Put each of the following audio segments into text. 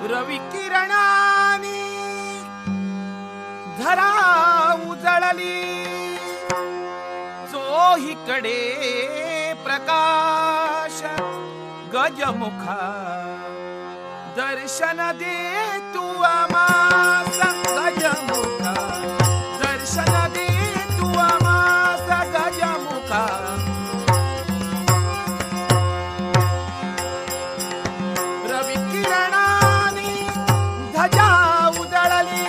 रवी किरणानी धरा उजळली, चोहीकडे प्रकाश गजमुखा दर्शन दे तू आम्हास गजमुखा, दर्शन दे तू आम्हास गजमुखा. रवी किरणानी ध्वजा उजळली,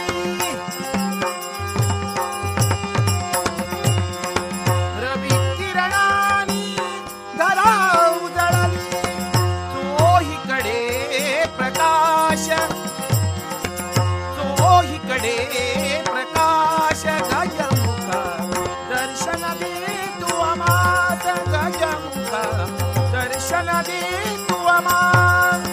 रवी किरणानी धरा उजळली, चोहीकडे प्रकाश, चोहीकडे प्रकाश गजमुखा, दर्शन दे तू आम्हास गजमुखा, दर्शन दे तू आम्हास.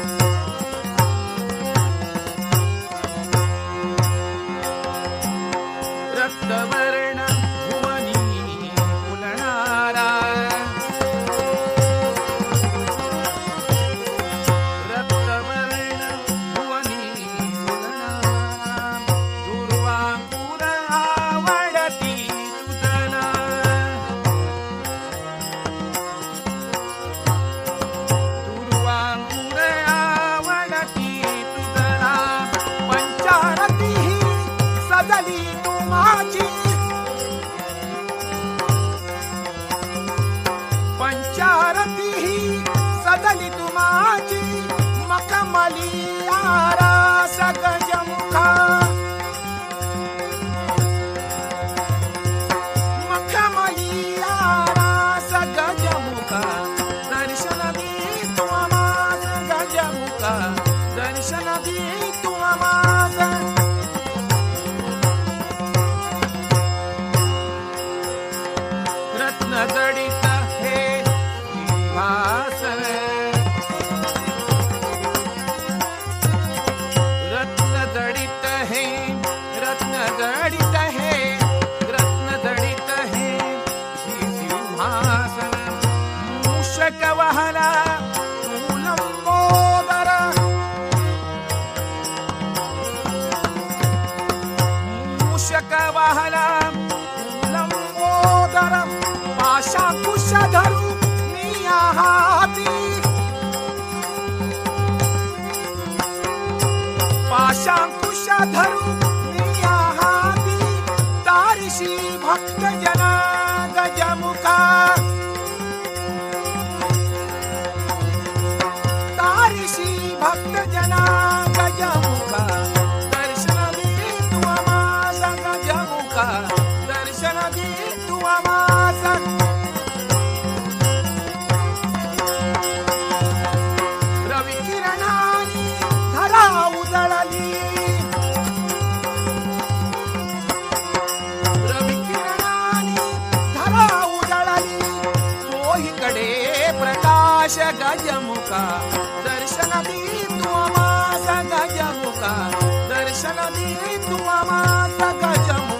रक्तवर्ण भुवनी फुलणारा, रक्तवर्ण भुवनी फुलणारा, दुर्वांकुर आवडती तुझना, दुर्वांकुर आवडती तुझना. पंचारती सजली तू माझी, पंचारती सजली तू माझी, मखमली आरास गजमुखा, मखमली आरास गजमुखा, दर्शन दे तू आम्हास गजमुखा, दर्शन दे तू आम्हास. रत्न जडित हे सिंहासन, रत्न जडित हे, रत्न जडित हे, रत्न जडित हे सिंहासन. मूषक वाहला तू लंबोदर, मूषक वाहला लंबोदर, पाशाकुश धरू मी हाती, पाशाकुश धरू मी हाती, तारिशी भक्त जना गजमुखा, तारिशी भक्त जना गजमुखा, दर्शन दे तू आम्हास गजमुखा, दर्शन दे तू आम्हास. रवी किरणानी धरा उजळली, रवी किरणानी धरा उजळली, चोहीकडे प्रकाश गजमुखा, दर्शन दे तू आम्हास गजमुखा, दर्शन दे तू आम्हास गजमुखा.